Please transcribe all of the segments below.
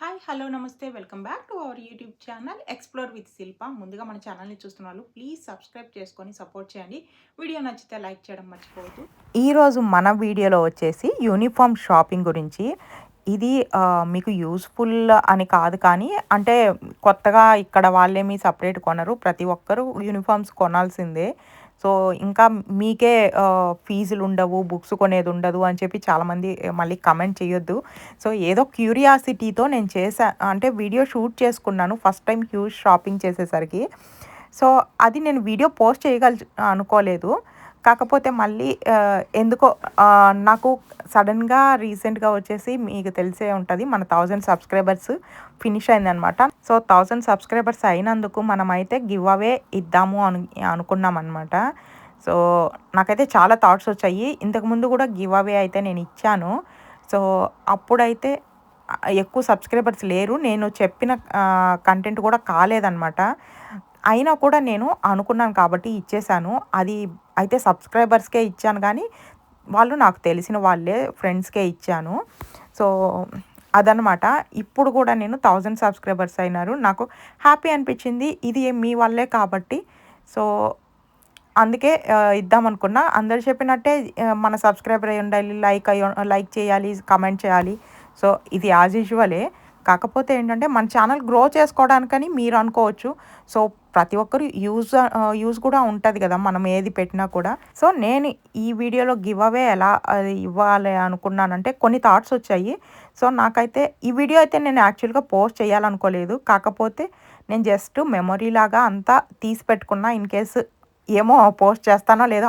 Hi hello నమస్తే welcome back to our YouTube channel explore with Shilpa. ముందుగా మన ఛానల్ని చూస్తున్న వాళ్ళు ప్లీజ్ సబ్స్క్రైబ్ చేసుకొని సపోర్ట్ చేయండి. వీడియో నచ్చితే లైక్ చేయడం మర్చిపోవద్దు. ఈరోజు మన వీడియోలో వచ్చేసి యూనిఫామ్ షాపింగ్ గురించి. ఇది మీకు యూస్ఫుల్ అని కాదు, కానీ అంటే కొత్తగా ఇక్కడ వాళ్ళేమి సపరేట్ కొనరు, ప్రతి ఒక్కరూ యూనిఫామ్స్ కొనాల్సిందే. సో ఇంకా మీకే ఫీజులు ఉండవు, బుక్స్ కొనేది ఉండదు అని చెప్పి చాలామంది మళ్ళీ కమెంట్ చేయొద్దు. సో ఏదో క్యూరియాసిటీతో నేను అంటే వీడియో షూట్ చేసుకున్నాను ఫస్ట్ టైం హ్యూజ్ షాపింగ్ చేసేసరికి. సో అది నేను వీడియో పోస్ట్ అనుకోలేదు. కాకపోతే మళ్ళీ ఎందుకో నాకు సడన్గా రీసెంట్గా వచ్చేసి మీకు తెలిసే ఉంటుంది, మన 1000 సబ్స్క్రైబర్స్ ఫినిష్ అయిందనమాట. సో 1000 సబ్స్క్రైబర్స్ అయినందుకు మనమైతే గివ్ అవే ఇద్దాము అనుకున్నాం అనమాట. సో నాకైతే చాలా థాట్స్ వచ్చాయి. ఇంతకుముందు కూడా గివ్ అవే అయితే నేను ఇచ్చాను. సో అప్పుడైతే ఎక్కువ సబ్స్క్రైబర్స్ లేరు, నేను చెప్పిన కంటెంట్ కూడా కాలేదనమాట. అయినా కూడా నేను అనుకున్నాను కాబట్టి ఇచ్చేసాను. అది అయితే సబ్స్క్రైబర్స్కే ఇచ్చాను, కానీ వాళ్ళు నాకు తెలిసిన వాళ్ళే, ఫ్రెండ్స్కే ఇచ్చాను. సో అదనమాట. ఇప్పుడు కూడా నేను 1000 సబ్స్క్రైబర్స్ అయినారు, నాకు హ్యాపీ అనిపించింది. ఇది మీ వల్లే కాబట్టి సో అందుకే ఇద్దామనుకున్నా. అందరు చెప్పినట్టే మన సబ్స్క్రైబర్ అయ్యి ఉండాలి, లైక్ చేయాలి, కమెంట్ చేయాలి. సో ఇది యాజ్ యూజువలే. కాకపోతే ఏంటంటే మన ఛానల్ గ్రో చేసుకోవడానికని మీరు అనుకోవచ్చు. సో ప్రతి ఒక్కరు యూజ్ కూడా ఉంటుంది కదా మనం ఏది పెట్టినా కూడా. సో నేను ఈ వీడియోలో గివ్ అవే ఎలా ఇవ్వాలి అనుకున్నానంటే కొన్ని థాట్స్ వచ్చాయి. సో నాకైతే ఈ వీడియో అయితే నేను యాక్చువల్గా పోస్ట్ చేయాలనుకోలేదు. కాకపోతే నేను జస్ట్ మెమొరీ లాగా అంతా తీసి పెట్టుకున్నా. ఇన్ కేసు ఏమో పోస్ట్ చేస్తానో లేదో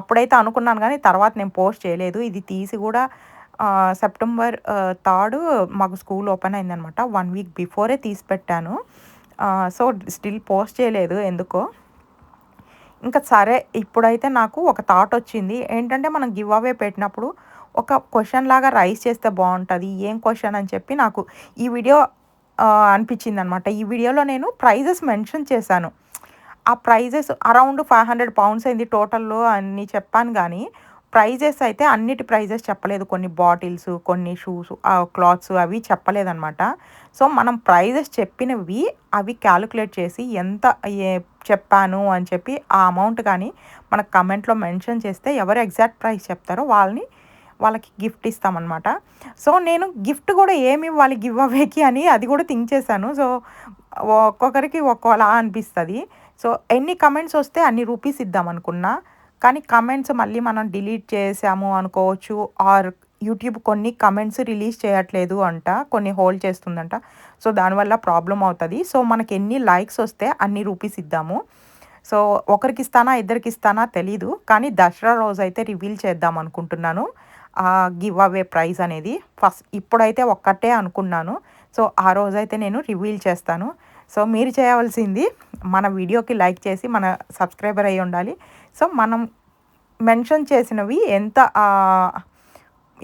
అప్పుడైతే అనుకున్నాను, కానీ తర్వాత నేను పోస్ట్ చేయలేదు. ఇది తీసి కూడా సెప్టెంబర్ 3 మాకు స్కూల్ ఓపెన్ అయిందనమాట. 1 వీక్ బిఫోరే తీసి పెట్టాను. సో స్టిల్ పోస్ట్ చేయలేదు ఎందుకో. ఇంకా సరే, ఇప్పుడైతే నాకు ఒక థాట్ వచ్చింది. ఏంటంటే మనం గివ్ అవే పెట్టినప్పుడు ఒక క్వశ్చన్ లాగా రైజ్ చేస్తే బాగుంటుంది. ఏం క్వశ్చన్ అని చెప్పి నాకు ఈ వీడియో అనిపించింది అనమాట. ఈ వీడియోలో నేను ప్రైజెస్ మెన్షన్ చేశాను. ఆ ప్రైజెస్ అరౌండ్ 500 పౌండ్స్ అయింది టోటల్లో అన్నీ చెప్పాను, కానీ ప్రైజెస్ అయితే అన్నిటి ప్రైజెస్ చెప్పలేదు. కొన్ని బాటిల్స్, కొన్ని షూస్, క్లాత్స్ అవి చెప్పలేదన్నమాట. సో మనం ప్రైజెస్ చెప్పినవి అవి క్యాలిక్యులేట్ చేసి ఎంత చెప్పాను అని చెప్పి ఆ అమౌంట్ కానీ మనకు కమెంట్లో మెన్షన్ చేస్తే ఎవరు ఎగ్జాక్ట్ ప్రైస్ చెప్తారో వాళ్ళకి గిఫ్ట్ ఇస్తామన్నమాట. సో నేను గిఫ్ట్ కూడా ఏమి ఇవ్వాలి గివ్ అవేకి అని అది కూడా థింక్ చేశాను. సో ఒక్కొక్కరికి ఒక్కోలా అనిపిస్తుంది. సో ఎన్ని కమెంట్స్ వస్తే అన్ని రూపీస్ ఇద్దాం అనుకున్నా, కానీ కమెంట్స్ మళ్ళీ మనం డిలీట్ చేసాము అనుకోవచ్చు. ఆర్ యూట్యూబ్ కొన్ని కమెంట్స్ రిలీజ్ చేయట్లేదు అంట, కొన్ని హోల్డ్ చేస్తుందంట. సో దానివల్ల ప్రాబ్లం అవుతుంది. సో మనకి ఎన్ని లైక్స్ వస్తే అన్ని రూపీస్ ఇద్దాము. సో ఒకరికి ఇస్తానా ఇద్దరికి ఇస్తానా తెలీదు, కానీ దసరా రోజు అయితే రివీల్ చేద్దాం అనుకుంటున్నాను గివ్ అవే ప్రైజ్ అనేది. ఇప్పుడైతే ఒక్కటే అనుకున్నాను. సో ఆ రోజైతే నేను రివీల్ చేస్తాను. సో మీరు చేయవలసింది మన వీడియోకి లైక్ చేసి మన సబ్స్క్రైబర్ అయ్యి ఉండాలి. సో మనం మెన్షన్ చేసినవి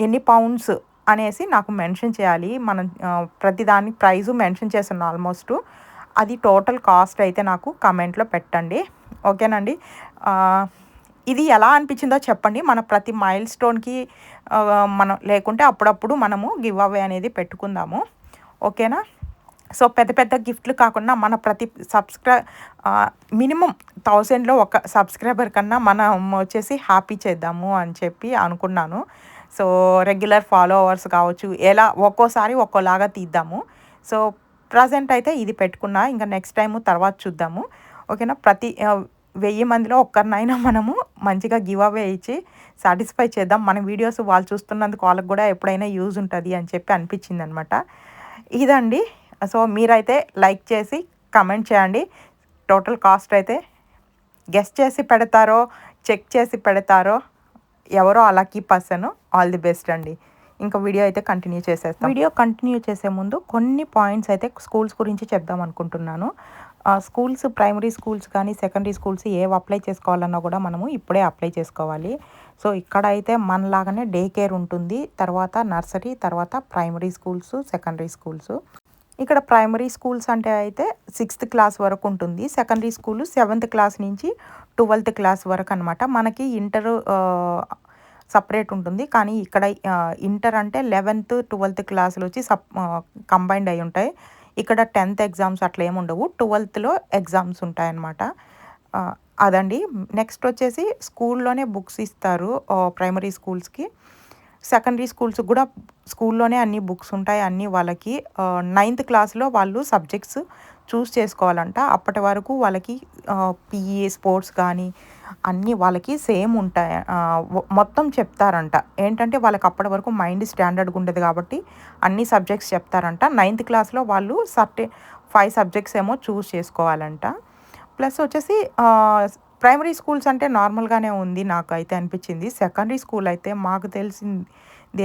ఎన్ని పౌండ్స్ అనేసి నాకు మెన్షన్ చేయాలి. మనం ప్రతిదానికి ప్రైజు మెన్షన్ చేస్తున్నాం ఆల్మోస్ట్. అది టోటల్ కాస్ట్ అయితే నాకు కమెంట్లో పెట్టండి, ఓకేనండి. ఇది ఎలా అనిపించిందో చెప్పండి. మన ప్రతి మైల్ స్టోన్కి మనం లేకుంటే అప్పుడప్పుడు మనము గివ్ అవే అనేది పెట్టుకుందాము, ఓకేనా. సో పెద్ద పెద్ద గిఫ్ట్లు కాకుండా మన ప్రతి మినిమం 1000లో ఒక సబ్స్క్రైబర్ కన్నా మనం వచ్చేసి హ్యాపీ చేద్దాము అని చెప్పి అనుకున్నాను. సో రెగ్యులర్ ఫాలోవర్స్ కావచ్చు, ఎలా ఒక్కోసారి ఒక్కోలాగా తీద్దాము. సో ప్రజెంట్ అయితే ఇది పెట్టుకున్నా, ఇంకా నెక్స్ట్ టైము తర్వాత చూద్దాము, ఓకేనా. ప్రతి 1000 మందిలో ఒక్కరినైనా మనము మంచిగా గివ్ అవే ఇచ్చి సాటిస్ఫై చేద్దాం. మన వీడియోస్ వాళ్ళు చూస్తున్నందుకు వాళ్ళకి కూడా ఎప్పుడైనా యూజ్ ఉంటుంది అని చెప్పి అనిపించింది అనమాట. ఇదండి. సో మీరైతే లైక్ చేసి కమెంట్ చేయండి. టోటల్ కాస్ట్ అయితే గెస్ చేసి పెడతారో చెక్ చేసి పెడతారో ఎవరో ఆ lucky person. All the best అండి. ఇంకా వీడియో అయితే కంటిన్యూ చేసేస్తాం. వీడియో కంటిన్యూ చేసే ముందు కొన్ని పాయింట్స్ అయితే స్కూల్స్ గురించి చెప్దాం అనుకుంటున్నాను. స్కూల్స్, ప్రైమరీ స్కూల్స్ కానీ సెకండరీ స్కూల్స్ ఏవి అప్లై చేసుకోవాలన్నా కూడా మనము ఇప్పుడే అప్లై చేసుకోవాలి. సో ఇక్కడ అయితే మనలాగానే డే కేర్ ఉంటుంది, తర్వాత నర్సరీ, తర్వాత ప్రైమరీ స్కూల్స్, సెకండరీ స్కూల్స్. ఇక్కడ ప్రైమరీ స్కూల్స్ అంటే అయితే 6th క్లాస్ వరకు ఉంటుంది. సెకండరీ స్కూల్ 7th క్లాస్ నుంచి 12th క్లాస్ వరకు అనమాట. మనకి ఇంటర్ సపరేట్ ఉంటుంది. కానీ ఇక్కడ ఇంటర్ అంటే 11th, 12th క్లాసులు వచ్చి కంబైన్డ్ అయి ఉంటాయి. ఇక్కడ 10th ఎగ్జామ్స్ అట్లా ఏమి ఉండవు. 12thలో ఎగ్జామ్స్ ఉంటాయన్నమాట. అదండి. నెక్స్ట్ వచ్చేసి స్కూల్లోనే బుక్స్ ఇస్తారు ప్రైమరీ స్కూల్స్కి. సెకండరీ స్కూల్స్కి కూడా స్కూల్లోనే అన్ని బుక్స్ ఉంటాయి. అన్నీ వాళ్ళకి 9th క్లాస్లో వాళ్ళు సబ్జెక్ట్స్ చూస్ చేసుకోవాలంట. అప్పటి వరకు వాళ్ళకి పీఈ స్పోర్ట్స్ కానీ అన్నీ వాళ్ళకి సేమ్ ఉంటాయి. మొత్తం చెప్తారంట. ఏంటంటే వాళ్ళకి అప్పటి వరకు మైండ్ స్టాండర్డ్గా ఉండదు కాబట్టి అన్ని సబ్జెక్ట్స్ చెప్తారంట. 9th క్లాస్లో వాళ్ళు 5 సబ్జెక్ట్స్ ఏమో చూస్ చేసుకోవాలంట. ప్లస్ వచ్చేసి ప్రైమరీ స్కూల్స్ అంటే నార్మల్గానే ఉంది నాకైతే అనిపించింది. సెకండరీ స్కూల్ అయితే మాకు తెలిసింది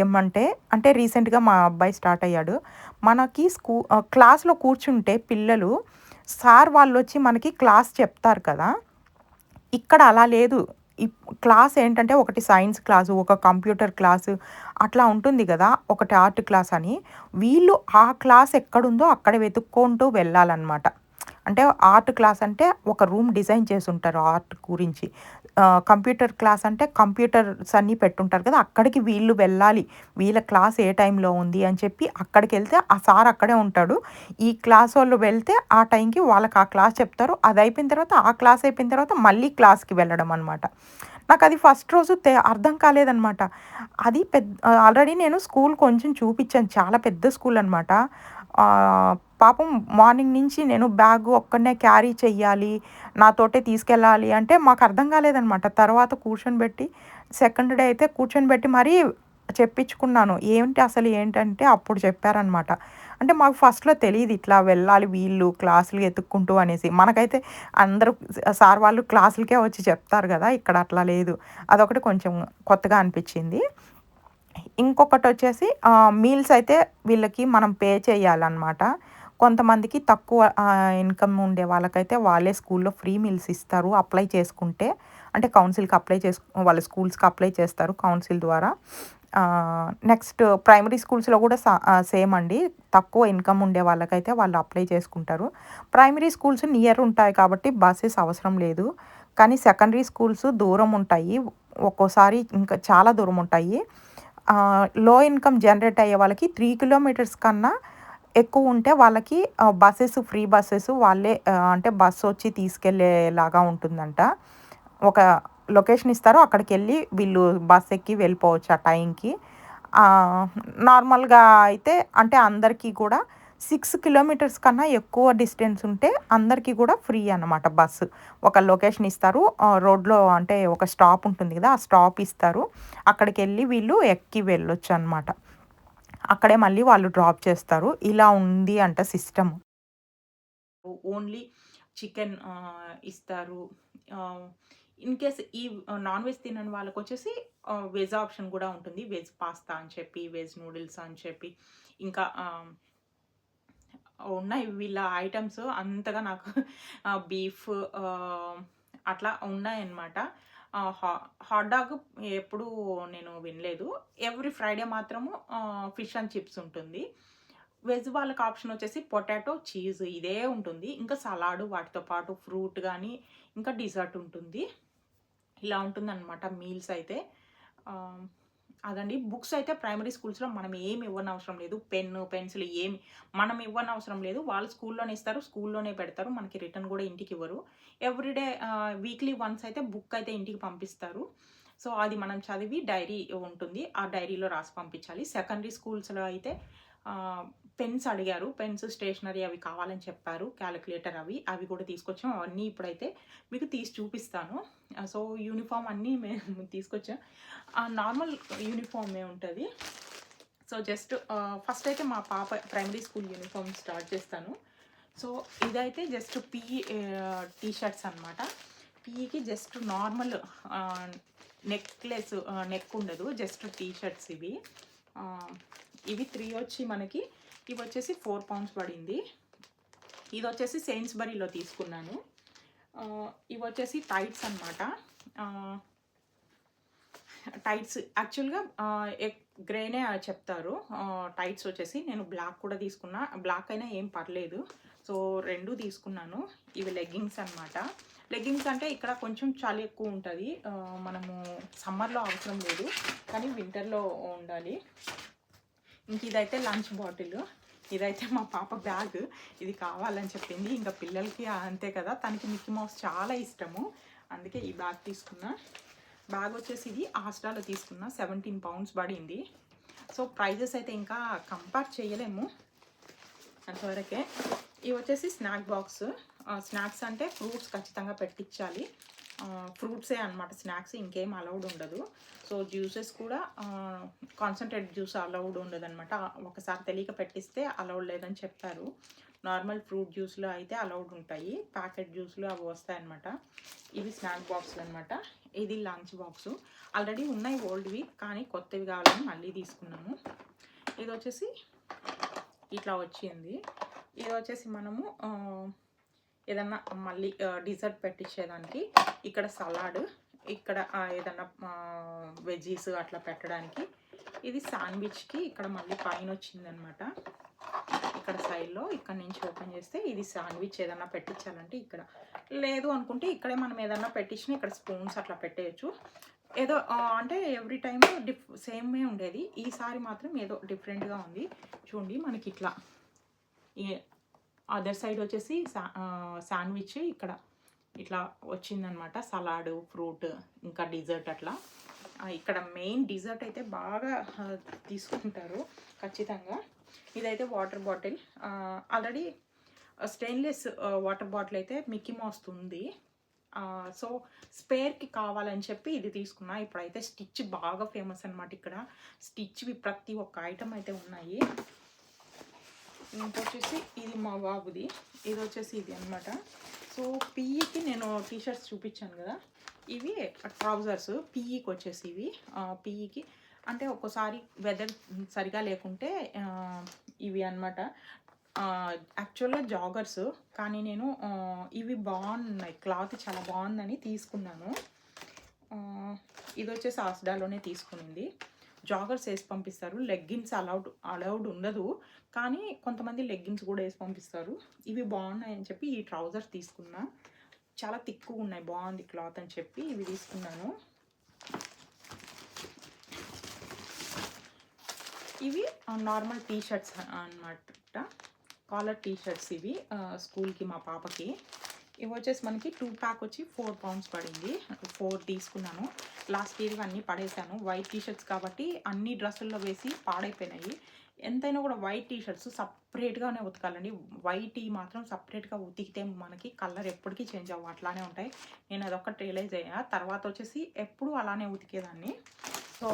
ఏమంటే అంటే రీసెంట్గా మా అబ్బాయి స్టార్ట్ అయ్యాడు. మనకి క్లాస్లో కూర్చుంటే పిల్లలు సార్ వాళ్ళు వచ్చి మనకి క్లాస్ చెప్తారు కదా, ఇక్కడ అలా లేదు. క్లాస్ ఏంటంటే ఒకటి సైన్స్ క్లాసు, ఒక కంప్యూటర్ క్లాసు అట్లా ఉంటుంది కదా, ఒకటి ఆర్ట్ క్లాస్ అని. వీళ్ళు ఆ క్లాస్ ఎక్కడుందో అక్కడ వెతుక్కుంటూ వెళ్ళాలన్నమాట. అంటే ఆర్ట్ క్లాస్ అంటే ఒక రూమ్ డిజైన్ చేసి ఉంటారు ఆర్ట్ గురించి. కంప్యూటర్ క్లాస్ అంటే కంప్యూటర్స్ అన్నీ పెట్టుంటారు కదా, అక్కడికి వీళ్ళు వెళ్ళాలి. వీళ్ళ క్లాస్ ఏ టైంలో ఉంది అని చెప్పి అక్కడికి వెళ్తే ఆ సార్ అక్కడే ఉంటాడు. ఈ క్లాస్ వాళ్ళు వెళ్తే ఆ టైంకి వాళ్ళకి ఆ క్లాస్ చెప్తారు. అది అయిపోయిన తర్వాత ఆ క్లాస్ అయిపోయిన తర్వాత మళ్ళీ క్లాస్కి వెళ్ళడం అనమాట. నాకు అది ఫస్ట్ రోజు అర్థం కాలేదనమాట. అది ఆల్రెడీ నేను స్కూల్ కొంచెం చూపించాను. చాలా పెద్ద స్కూల్ అనమాట. పాపం మార్నింగ్ నుంచి నేను బ్యాగ్ ఒక్కనే క్యారీ చెయ్యాలి, నాతోటే తీసుకెళ్ళాలి అంటే మాకు అర్థం కాలేదనమాట. తర్వాత కూర్చొనిబెట్టి సెకండ్ డే అయితే కూర్చొనిబెట్టి మరీ చెప్పించుకున్నాను. ఏంటంటే అప్పుడు చెప్పారనమాట. అంటే మాకు ఫస్ట్‌లో తెలీదు ఇట్లా వెళ్ళాలి వీళ్ళు క్లాసులు ఎతుక్కుంటూ అనేసి. మనకైతే అందరూ సార్ వాళ్ళు క్లాసులకే వచ్చి చెప్తారు కదా, ఇక్కడ అట్లా లేదు. అదొకటి కొంచెం కొత్తగా అనిపించింది. ఇంకొకటొచ్చేసి మీల్స్ అయితే వీళ్ళకి మనం పే చేయాలన్నమాట. కొంతమందికి తక్కువ ఇన్‌కమ్ ఉండే వాళ్ళకైతే వాళ్ళే స్కూల్‌లో ఫ్రీ మీల్స్ ఇస్తారు అప్లై చేసుకుంటే. అంటే కౌన్సిల్‌కి వాళ్ళ స్కూల్స్‌కి అప్లై చేస్తారు కౌన్సిల్ ద్వారా. నెక్స్ట్ ప్రైమరీ స్కూల్స్‌లో కూడా సేమ్ అండి. తక్కువ ఇన్‌కమ్ ఉండే వాళ్ళకైతే వాళ్ళు అప్లై చేసుకుంటారు. ప్రైమరీ స్కూల్స్ నియర్ ఉంటాయి కాబట్టి బసెస్ అవసరం లేదు. కానీ సెకండరీ స్కూల్స్ దూరం ఉంటాయి. ఒక్కోసారి ఇంకా చాలా దూరం ఉంటాయి. లో ఇన్‌కమ్ జనరేట్ అయ్యే వాళ్ళకి 3 కిలోమీటర్స్ కన్నా ఎక్కువ ఉంటే వాళ్ళకి ఫ్రీ బసెస్ వాళ్ళే అంటే బస్సు వచ్చి తీసుకెళ్ళేలాగా ఉంటుందంట. ఒక లొకేషన్ ఇస్తారు. అక్కడికెళ్ళి వీళ్ళు బస్ ఎక్కి వెళ్ళిపోవచ్చు ఆ టైంకి. నార్మల్‌గా అయితే అంటే అందరికీ కూడా 6 కిలోమీటర్స్ కన్నా ఎక్కువ డిస్టెన్స్ ఉంటే అందరికీ కూడా ఫ్రీ అనమాట బస్సు. ఒక లొకేషన్ ఇస్తారు. రోడ్‌లో అంటే ఒక స్టాప్ ఉంటుంది కదా, ఆ స్టాప్ ఇస్తారు. అక్కడికెళ్ళి వీళ్ళు ఎక్కి వెళ్ళొచ్చనమాట. అక్కడే మళ్ళీ వాళ్ళు డ్రాప్ చేస్తారు. ఇలా ఉంది అంట సిస్టమ్. ఓన్లీ చికెన్ ఇస్తారు. ఇన్‌కేస్ నాన్ వెజ్ తినని వాళ్ళకొచ్చేసి వెజ్ ఆప్షన్ కూడా ఉంటుంది. వెజ్ పాస్తా అని చెప్పి, వెజ్ నూడిల్స్ అని చెప్పి ఇంకా ఉన్నాయి వీళ్ళ ఐటెమ్స్ అంతగా నాకు బీఫ్ అట్లా ఉన్నాయన్నమాట. హాట్ డాగ్ ఎప్పుడూ నేను వినలేదు. ఎవ్రీ ఫ్రైడే మాత్రము ఫిష్ అండ్ చిప్స్ ఉంటుంది. వెజ్ వాళ్ళకి ఆప్షన్ వచ్చేసి పొటాటో, చీజ్ ఇదే ఉంటుంది. ఇంకా సలాడ్ వాటితో పాటు ఫ్రూట్ గానీ, ఇంకా డిజర్ట్ ఉంటుంది. ఇలా ఉంటుందన్నమాట మీల్స్ అయితే. అదండి. బుక్స్ అయితే ప్రైమరీ స్కూల్స్‌లో మనం ఏమి ఇవ్వనవసరం లేదు. పెన్ను, పెన్సిల్ ఏమి మనం ఇవ్వనవసరం లేదు. వాళ్ళు స్కూల్లోనే ఇస్తారు. స్కూల్లోనే పెడతారు. మనకి రిటర్న్ కూడా ఇంటికివ్వరు. ఎవ్రీడే వీక్లీ వన్స్ అయితే బుక్ అయితే ఇంటికి పంపిస్తారు. సో, అది మనం చదివి డైరీ ఉంటుంది. ఆ డైరీలో రాసి పంపించాలి. సెకండరీ స్కూల్స్‌లో అయితే పెన్స్ అడిగారు. పెన్స్, స్టేషనరీ అవి కావాలని చెప్పారు. క్యాలిక్యులేటర్ అవి కూడా తీసుకొచ్చాం. అవన్నీ ఇప్పుడైతే మీకు తీసి చూపిస్తాను. సో, యూనిఫామ్ అన్నీ మేము తీసుకొచ్చాం. నార్మల్ యూనిఫామే ఉంటది. సో, జస్ట్ ఫస్ట్ అయితే మా పాప ప్రైమరీ స్కూల్ యూనిఫామ్ స్టార్ట్ చేస్తాను. సో, ఇదైతే జస్ట్ టీ షర్ట్స్ అనమాట. పీఈకి జస్ట్ నార్మల్ నెక్ ఉండదు. జస్ట్ టీ షర్ట్స్ ఇవి. ఇవి 3 వచ్చి మనకి ఇవి వచ్చేసి 4 pounds పడింది. ఇది వచ్చేసి సెయిన్స్‌బరీలో తీసుకున్నాను. ఇవి వచ్చేసి టైట్స్ అనమాట. టైట్స్ యాక్చువల్‌గా గ్రేనే చెప్తారు. టైట్స్ వచ్చేసి నేను బ్లాక్ కూడా తీసుకున్నా. బ్లాక్ అయినా ఏం పర్లేదు. సో 2 తీసుకున్నాను. ఇవి లెగ్గింగ్స్ అనమాట. లెగ్గింగ్స్ అంటే ఇక్కడ కొంచెం చలి ఎక్కువ ఉంటుంది. మనము సమ్మర్లో అవసరం లేదు, కానీ వింటర్లో ఉండాలి. ఇంక ఇదైతే లంచ్ బాటిల్. ఇదైతే మా పాప బ్యాగ్. ఇది కావాలని చెప్పింది. ఇంకా పిల్లలకి అంతే కదా, తనకి మిక్కీ మౌస్ చాలా ఇష్టము. అందుకే ఈ బ్యాగ్ తీసుకున్నా. బ్యాగ్ వచ్చేసి ఇది ఆస్ట్రాలో తీసుకున్న 17 pounds పడింది. సో ప్రైజెస్ అయితే ఇంకా కంపేర్ చేయలేము అంతవరకే. ఇవి వచ్చేసి స్నాక్ బాక్స్. స్నాక్స్ అంటే ఫ్రూట్స్ ఖచ్చితంగా పెట్టించాలి. ఫ్రూట్సే అనమాట స్నాక్స్, ఇంకేం అలౌడ్ ఉండదు. సో జ్యూసెస్ కూడా కాన్సన్ట్రేట్ జ్యూస్ అలౌడ్ ఉండదు అనమాట. ఒకసారి తెలియక పెట్టిస్తే అలౌడ్ లేదని చెప్పారు. నార్మల్ ఫ్రూట్ జ్యూస్లో అయితే అలౌడ్ ఉంటాయి. ప్యాకెట్ జ్యూస్లో అవి వస్తాయన్నమాట. ఇవి స్నాక్ బాక్స్లు అనమాట. ఇది లంచ్ బాక్సు. ఆల్రెడీ ఉన్నాయి ఓల్డ్వి, కానీ కొత్తవి కావాలని మళ్ళీ తీసుకున్నాము. ఇది వచ్చేసి ఇట్లా వచ్చింది. ఇది వచ్చేసి మనము ఏదన్నా మళ్ళీ డిజర్ట్ పెట్టించేదానికి. ఇక్కడ సలాడ్, ఇక్కడ ఏదన్నా వెజ్జీస్ అట్లా పెట్టడానికి. ఇది శాండ్విచ్కి ఇక్కడ మళ్ళీ పైన వచ్చిందనమాట. ఇక్కడ సైడ్లో ఇక్కడ నుంచి ఓపెన్ చేస్తే ఇది శాండ్విచ్ ఏదన్నా పెట్టించాలంటే ఇక్కడ, లేదు అనుకుంటే ఇక్కడే మనం ఏదన్నా పెట్టించినా ఇక్కడ స్పూన్స్ అట్లా పెట్టేయచ్చు. ఏదో అంటే ఎవ్రీ టైమ్ సేమే ఉండేది, ఈసారి మాత్రం ఏదో డిఫరెంట్గా ఉంది. చూడండి, మనకి ఇట్లా అదర్ సైడ్ వచ్చేసి శాండ్విచ్ ఇక్కడ ఇట్లా వచ్చిందనమాట. సలాడ్, ఫ్రూట్, ఇంకా డిజర్ట్ అట్లా. ఇక్కడ మెయిన్ డిజర్ట్ అయితే బాగా తీసుకుంటారు ఖచ్చితంగా. ఇదైతే water bottle. Already stainless water bottle అయితే మిక్కీ మౌస్ ఉంది. సో స్పేర్కి కావాలని చెప్పి ఇది తీసుకున్నా. ఇప్పుడైతే స్టిచ్ బాగా ఫేమస్ అనమాట ఇక్కడ. స్టిచ్వి ప్రతి ఒక్క ఐటమ్ అయితే ఉన్నాయి. ఇంకొచ్చేసి ఇది మా బాబుది. ఇది వచ్చేసి ఇది అనమాట. సో పీఈకి నేను టీషర్ట్స్ చూపించాను కదా, ఇవి ట్రౌజర్స్ పీఈకి వచ్చేసి ఇవి. పీఈకి అంటే ఒక్కోసారి వెదర్ సరిగా లేకుంటే ఇవి అనమాట. యాక్చువల్గా జాగర్స్, కానీ నేను ఇవి బాగున్నాయి, క్లాత్ చాలా బాగుందని తీసుకున్నాను. ఇది వచ్చేసి ఆస్డాలోనే తీసుకునింది. జాగర్స్ వేసి పంపిస్తారు. లెగ్గిన్స్ అలౌడ్ ఉండదు, కానీ కొంతమంది లెగ్గిన్స్ కూడా వేసి పంపిస్తారు. ఇవి బాగున్నాయని చెప్పి ఈ ట్రౌజర్స్ తీసుకున్నా. చాలా తిక్కుగా ఉన్నాయి, బాగుంది క్లాత్ అని చెప్పి ఇవి తీసుకున్నాను. ఇవి నార్మల్ టీషర్ట్స్ అన్నమాట, కాలర్ టీషర్ట్స్ ఇవి స్కూల్కి మా పాపకి. ఇవి వచ్చేసి మనకి 2 pack వచ్చి 4 pounds పడింది. 4 తీసుకున్నాను. లాస్ట్ ఇయర్ అన్నీ పడేసాను. వైట్ టీషర్ట్స్ కాబట్టి అన్ని డ్రెస్సుల్లో వేసి పాడైపోయినాయి. ఎంతైనా కూడా వైట్ టీషర్ట్స్ సపరేట్గానే ఉతకాలండి. వైట్ మాత్రం సపరేట్గా ఉతికితే మనకి కలర్ ఎప్పటికీ చేంజ్ అవ్వ అట్లానే ఉంటాయి. నేను అదొక్కటి రియలైజ్ అయ్యా. తర్వాత వచ్చేసి ఎప్పుడు అలానే ఉతికేదాన్ని. సో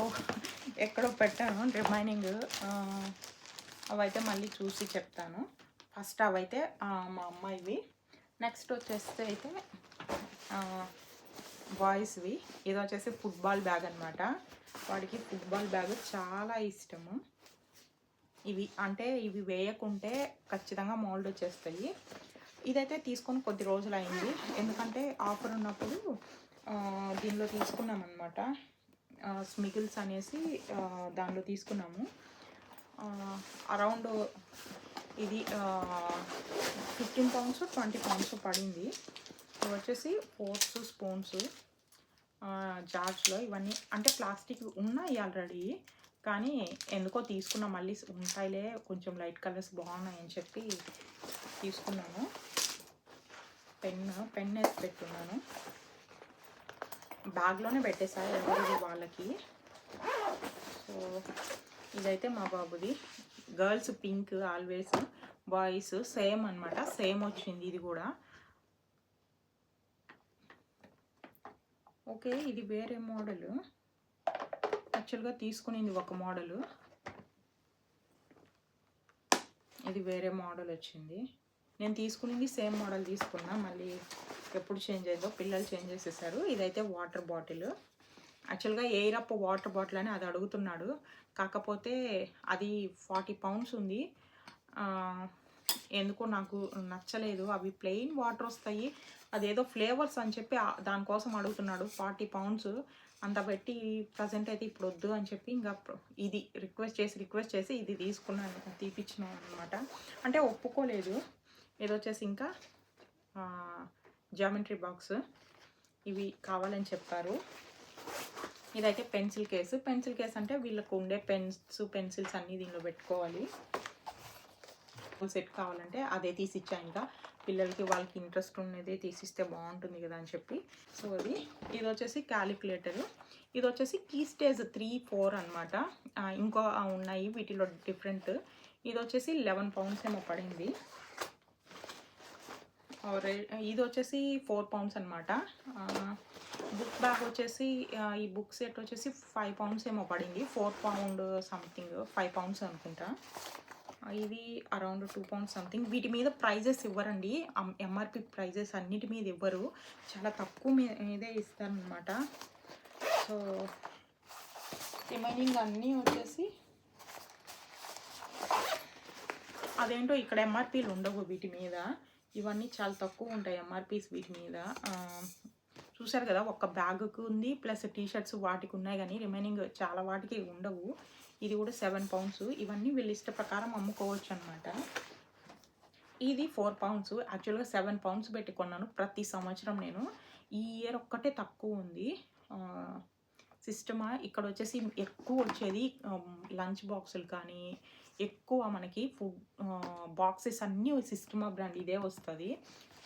ఎక్కడో పెట్టాను రిమైనింగ్, అవైతే మళ్ళీ చూసి చెప్తాను. ఫస్ట్ అవైతే మా అమ్మాయివి. నెక్స్ట్ వచ్చేస్తే అయితే బాయ్స్వి. ఇది వచ్చేసి ఫుట్బాల్ బ్యాగ్ అనమాట. వాడికి ఫుట్బాల్ బ్యాగ్ చాలా ఇష్టము. ఇవి అంటే ఇవి వేయకుంటే ఖచ్చితంగా మోల్డ్ వచ్చేస్తాయి. ఇదైతే తీసుకొని కొద్ది రోజులు అయింది, ఎందుకంటే ఆఫర్ ఉన్నప్పుడు దీనిలో తీసుకున్నాం అనమాట. స్మిగిల్స్ అనేసి దానిలో తీసుకున్నాము. అరౌండ్ ఇది 15 pounds 20 pounds పడింది. ఇవి వచ్చేసి ఫోర్క్స్, స్పూన్స్, జార్స్లో ఇవన్నీ అంటే ప్లాస్టిక్ ఉన్నాయి ఆల్రెడీ, కానీ ఎందుకో తీసుకున్నా. మళ్ళీ ఉంటాయిలే, కొంచెం లైట్ కలర్స్ బాగున్నాయని చెప్పి తీసుకున్నాను. పెన్ వేసి పెట్టున్నాను. బ్యాగ్లోనే పెట్టేసాయి ఎవరిది వాళ్ళకి. సో ఇదైతే మా బాబుది. Girls pink always, boys same అనమాట. సేమ్ వచ్చింది ఇది కూడా. ఓకే, ఇది వేరే మోడల్. యాక్చువల్గా తీసుకునింది ఒక మోడలు, ఇది వేరే మోడల్ వచ్చింది. నేను తీసుకునింది సేమ్ మోడల్ తీసుకున్నా, మళ్ళీ ఎప్పుడు చేంజ్ అయిందో పిల్లలు చేంజ్ చేసేసారు. ఇదైతే వాటర్ బాటిల్. యాక్చువల్గా ఎయిర్ అప్ వాటర్ బాటిల్ అని అది అడుగుతున్నాడు, కాకపోతే అది 40 pounds ఉంది. ఎందుకో నాకు నచ్చలేదు. అవి ప్లెయిన్ వాటర్ వస్తాయి, అదేదో ఫ్లేవర్స్ అని చెప్పి దానికోసం అడుగుతున్నాడు. 40 pounds అంత పెట్టి ప్రజెంట్ అయితే ఇప్పుడు వద్దు అని చెప్పి ఇంకా ఇది రిక్వెస్ట్ చేసి ఇది తీపిచ్చినాను అనమాట. అంటే ఒప్పుకోలేదు. ఇది వచ్చేసి ఇంకా జామెట్రీ బాక్స్ ఇవి కావాలని చెప్పారు. ఇదైతే పెన్సిల్ కేస్ అంటే వీళ్ళకు ఉండే పెన్సిల్స్ అన్నీ దీనిలో పెట్టుకోవాలి. సెట్ కావాలంటే అదే తీసిచ్చా. ఇంకా పిల్లలకి వాళ్ళకి ఇంట్రెస్ట్ ఉన్నదే తీసిస్తే బాగుంటుంది కదా అని చెప్పి. సో ఇది వచ్చేసి క్యాలిక్యులేటర్. ఇది వచ్చేసి కీ స్టేజ్ 3, 4 అనమాట. ఇంకో ఉన్నాయి వీటిలో డిఫరెంట్. ఇది వచ్చేసి 11 pounds ఏమో పడింది. ఇది వచ్చేసి 4 pounds అనమాట. బుక్ బ్యాగ్ వచ్చేసి ఈ బుక్ సెట్ వచ్చేసి 5 pounds ఏమో పడింది. 4 pound సంథింగ్, 5 pounds అనుకుంటా. ఇది అరౌండ్ 2 pounds సంథింగ్. వీటి మీద ప్రైజెస్ ఇవ్వరండి. ఎంఆర్పి ప్రైజెస్ అన్నిటి మీద ఇవ్వరు, చాలా తక్కువ మీదే ఇస్తారనమాట. సో రిమైనింగ్ అన్నీ వచ్చేసి అదేంటో ఇక్కడ ఎంఆర్పీలు ఉండవు వీటి మీద. ఇవన్నీ చాలా తక్కువ ఉంటాయి ఎంఆర్పీస్ వీటి మీద. చూసారు కదా, ఒక బ్యాగ్కి ఉంది ప్లస్ టీషర్ట్స్ వాటికి ఉన్నాయి, కానీ రిమైనింగ్ చాలా వాటికి ఉండవు. ఇది కూడా 7 pounds. ఇవన్నీ వీళ్ళ ఇష్ట ప్రకారం అమ్ముకోవచ్చు అనమాట. ఇది 4 pounds. యాక్చువల్గా 7 pounds పెట్టి కొన్నాను ప్రతి సంవత్సరం నేను. ఈ ఇయర్ ఒక్కటే తక్కువ ఉంది సిస్టమా. ఇక్కడ వచ్చేసి ఎక్కువ వచ్చేది లంచ్ బాక్సులు కానీ ఎక్కువ మనకి ఫుడ్ బాక్సెస్ అన్నీ సిస్టమా బ్రాండ్ ఇదే వస్తుంది.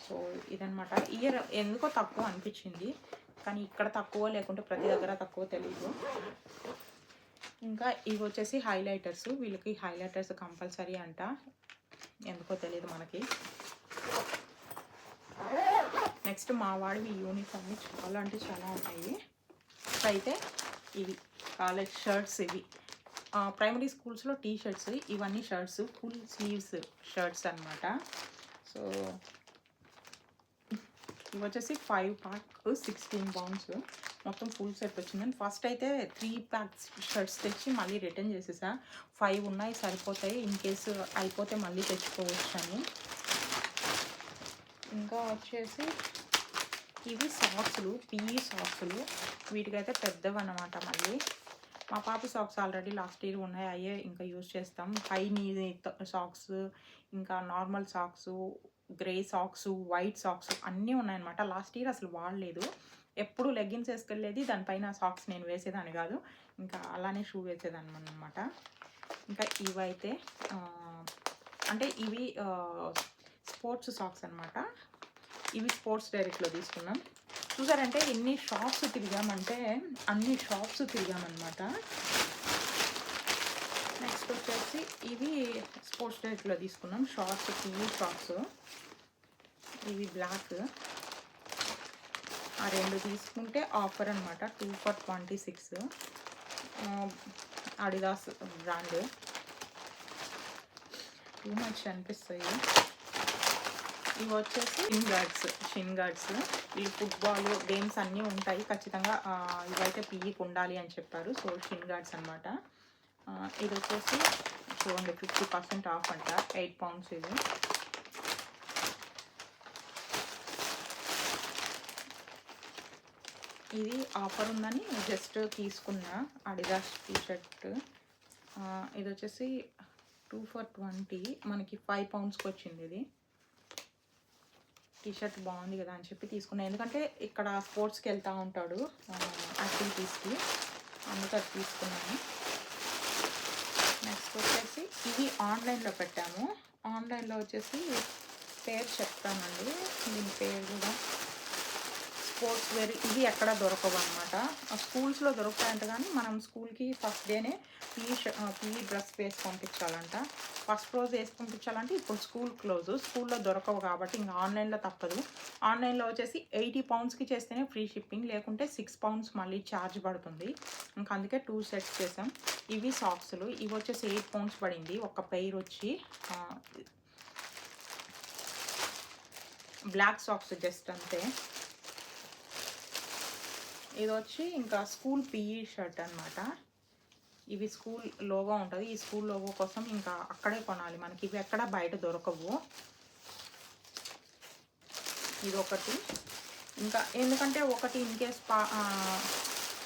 సో ఇదనమాట. ఇయర్ ఎందుకో తక్కువ అనిపించింది, కానీ ఇక్కడ తక్కువ లేకుంటే ప్రతి దగ్గర తక్కువ తెలియదు. ఇంకా ఇవి వచ్చేసి హైలైటర్స్. వీళ్ళకి హైలైటర్స్ కంపల్సరీ అంట, ఎందుకో తెలియదు మనకి. నెక్స్ట్ మా వాడివి యూనిఫామ్ చాలా అంటే చాలా ఉన్నాయి. అయితే ఇవి కాలేజ్ షర్ట్స్. ఇవి ప్రైమరీ స్కూల్స్లో టీషర్ట్స్, ఇవన్నీ షర్ట్స్, ఫుల్ స్లీవ్స్ షర్ట్స్ అనమాట. సో ఇవి వచ్చేసి 5 pack 16 pounds. మొత్తం ఫుల్ సెట్ వచ్చిందని ఫస్ట్ అయితే 3 packs షర్ట్స్ తెచ్చి మళ్ళీ రిటర్న్ చేసేసా. 5 ఉన్నాయి సరిపోతాయి, ఇన్ కేసు అయిపోతే మళ్ళీ తెచ్చుకోవచ్చు అని. ఇంకా వచ్చేసి ఇవి సాక్స్లు, పిఈ సాక్స్లు. వీటికైతే పెద్దవి అన్నమాట. మళ్ళీ మా పాప సాక్స్ ఆల్రెడీ లాస్ట్ ఇయర్ ఉన్నాయి, అయ్యే ఇంకా యూజ్ చేస్తాం. హై నీ సాక్స్, ఇంకా normal socks, grey socks, white socks అన్నీ ఉన్నాయన్నమాట. లాస్ట్ ఇయర్ అసలు వాడలేదు, ఎప్పుడు లెగ్గిన్స్ వేసుకెళ్ళేది, దానిపైన సాక్స్ నేను వేసేదాన్ని కాదు, ఇంకా అలానే షూ వేసేదాన్ని అనమాట. ఇంకా ఇవైతే అంటే ఇవి స్పోర్ట్స్ సాక్స్ అనమాట. ఇవి స్పోర్ట్స్ డైరెక్ట్లో తీసుకున్నాం. చూసారంటే ఎన్ని షాప్స్ తిరిగామంటే అన్ని షాప్స్ తిరిగామన్నమాట. నెక్స్ట్ వచ్చేసి ఇవి స్పోర్ట్స్ డైరెక్ట్లో తీసుకున్నాం షార్ట్స్, పిఈ షార్ట్స్. ఇవి బ్లాక్. ఆ రెండు తీసుకుంటే ఆఫర్ అనమాట, 2 for 26. Adidas brand. Too much అనిపిస్తాయి. ఇవి వచ్చేసి షిన్ గార్డ్స్. ఈ ఫుట్బాల్ గేమ్స్ అన్నీ ఉంటాయి ఖచ్చితంగా, ఇవైతే పిఈకి ఉండాలి అని చెప్పారు. సో షిన్ గార్డ్స్ అనమాట. ఇది వచ్చేసి చూడండి 50% ఆఫ్ అంట, 8 pounds ఇది. ఇది ఆఫర్ ఉందని జస్ట్ తీసుకున్నా అడిదాస్ టీషర్ట్. ఇది వచ్చేసి 2 for 20, మనకి 5 poundsకి వచ్చింది. ఇది టీషర్ట్ బాగుంది కదా అని చెప్పి తీసుకున్నాను, ఎందుకంటే ఇక్కడ స్పోర్ట్స్కి వెళ్తూ ఉంటాడు యాక్టివిటీస్కి, అందుకే తీసుకున్నాను. నెక్స్ట్ వచ్చేసి ఇవి ఆన్లైన్లో పెట్టాము. ఆన్లైన్లో వచ్చేసి పేరు చెప్తానండి, దీని పేరు కూడా స్పోర్ట్స్ వేర్. ఇవి ఎక్కడ దొరకవు అనమాట, స్కూల్స్లో దొరుకుతాయంట, కానీ మనం స్కూల్కి ఫస్ట్ డేనే పిఈ డ్రెస్ వేసి పంపించాలంట. ఫస్ట్ రోజు వేసి పంపించాలంటే ఇప్పుడు స్కూల్ క్లోజ్, స్కూల్లో దొరకవు కాబట్టి ఇంకా ఆన్లైన్లో తప్పదు. ఆన్లైన్లో వచ్చేసి 80 poundsకి చేస్తేనే ఫ్రీ షిప్పింగ్, లేకుంటే 6 pounds మళ్ళీ ఛార్జ్ పడుతుంది. ఇంకా అందుకే 2 sets చేసాం. ఇవి సాక్స్లు. ఇవి వచ్చేసి 8 pounds పడింది ఒక పెయిర్ వచ్చి. బ్లాక్ సాక్స్ జస్ట్ అంతే. ఇది వచ్చి ఇంకా స్కూల్ పిఈ షర్ట్ అనమాట. ఇవి స్కూల్ లోగో ఉంటుంది, ఈ స్కూల్ లోగో కోసం ఇంకా అక్కడే కొనాలి మనకి, ఇవి ఎక్కడ బయట దొరకవు. ఇది ఒకటి. ఇంకా ఎందుకంటే ఒకటి ఇన్ కేస్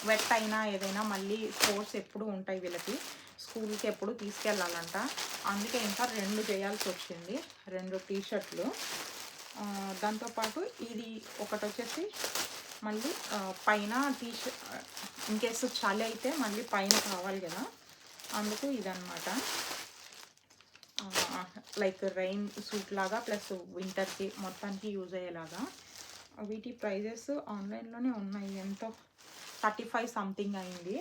వెట్ అయినా ఏదైనా మళ్ళీ స్పోర్ట్స్ ఎప్పుడు ఉంటాయి వీళ్ళకి, స్కూల్కి ఎప్పుడు తీసుకెళ్ళాలంట. అందుకే ఇంకా 2 చేయాల్సి వచ్చింది, 2 టీషర్ట్లు. దాంతోపాటు ఇది ఒకటి వచ్చేసి మళ్ళీ పైన టీషర్ట్ ఇన్కేస్ చలి అయితే మళ్ళీ పైన కావాలి కదా, అందుకు ఇదన్నమాట. లైక్ రెయిన్ సూట్ లాగా ప్లస్ వింటర్కి మొత్తానికి యూజ్ అయ్యేలాగా. వీటి ప్రైజెస్ ఆన్లైన్లోనే ఉన్నాయి, ఎంతో 35 సంథింగ్ అయింది.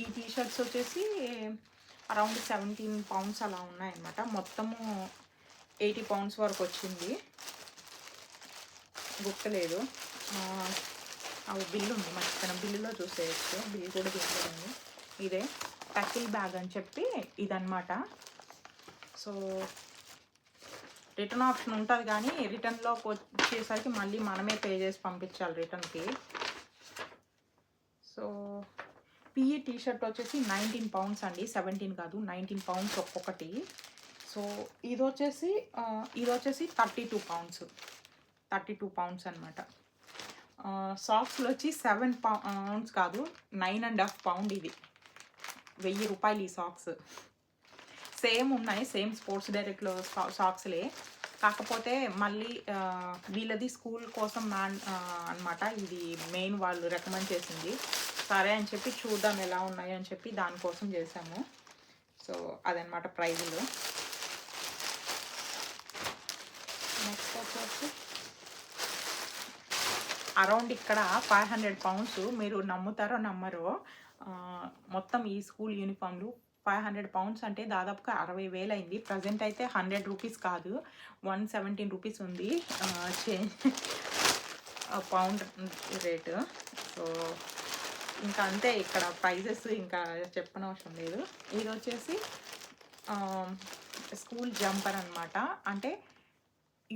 ఈ టీషర్ట్స్ వచ్చేసి అరౌండ్ 17 పౌండ్స్ అలా ఉన్నాయన్నమాట. మొత్తము 80 పౌండ్స్ వరకు వచ్చింది, గుర్తులేదు. బిల్లు ఉంది మర్చిపోయిన, బిల్లులో చూసేయచ్చు, బిల్లు కూడా తీసుకోండి. ఇదే టకిల్ బ్యాగ్ అని చెప్పి ఇదన్నమాట. సో రిటర్న్ ఆప్షన్ ఉంటుంది కానీ రిటర్న్లోకి వచ్చేసరికి మళ్ళీ మనమే పే చేసి పంపించాలి రిటర్న్కి. సో పిఈ టీషర్ట్ వచ్చేసి 19 పౌండ్స్ అండి, 17 కాదు 19 పౌండ్స్ ఒక్కొక్కటి. సో ఇది వచ్చేసి 32 పౌండ్స్ అనమాట. సాక్స్లో వచ్చి 7 పౌండ్స్ కాదు 9.5 పౌండ్. ఇది 1000 రూపాయలు ఈ సాక్స్. సేమ్ ఉన్నాయి, సేమ్ స్పోర్ట్స్ డైరెక్ట్లో సాక్స్లే, కాకపోతే మళ్ళీ వీళ్ళది స్కూల్ కోసం అనమాట. ఇది మెయిన్ వాళ్ళు రికమెండ్ చేసింది, సరే అని చెప్పి చూద్దాం ఎలా ఉన్నాయి అని చెప్పి దానికోసం చేసాము. సో అదనమాట ప్రైజులు. నెక్స్ట్ వచ్చేసి అరౌండ్ ఇక్కడ 500 పౌండ్స్, మీరు నమ్ముతారో నమ్మరో, మొత్తం ఈ స్కూల్ యూనిఫామ్లు 500 పౌండ్స్ అంటే దాదాపుగా 60,000 అయింది. ప్రజెంట్ అయితే 100 రూపీస్ కాదు 117 రూపీస్ ఉంది చేంజ్ పౌండ్ రేటు. సో ఇంకా అంతే ఇక్కడ ప్రైజెస్, ఇంకా చెప్పనవసరం లేదు. ఇది వచ్చేసి స్కూల్ జంపర్ అనమాట. అంటే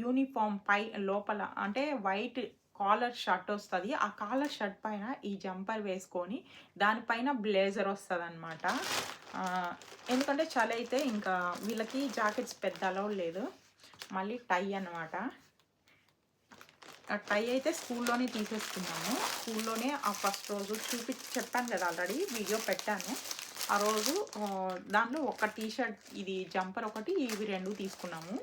యూనిఫామ్ పై లోపల అంటే వైట్ కాలర్ షర్ట్ వస్తుంది, ఆ కాలర్ షర్ట్ పైన ఈ జంపర్ వేసుకొని దానిపైన బ్లేజర్ వస్తుంది అనమాట. ఎందుకంటే చలి అయితే ఇంకా వీళ్ళకి జాకెట్స్ పెద్ద అలౌ లేదు. మళ్ళీ టై అనమాట. టై అయితే స్కూల్లోనే తీసేసుకున్నాము, స్కూల్లోనే ఆ ఫస్ట్ రోజు చెప్పాను కదా, ఆల్రెడీ వీడియో పెట్టాను. ఆ రోజు దాంట్లో ఒక టీషర్ట్, ఇది జంపర్ ఒకటి, ఇవి 2 తీసుకున్నాము.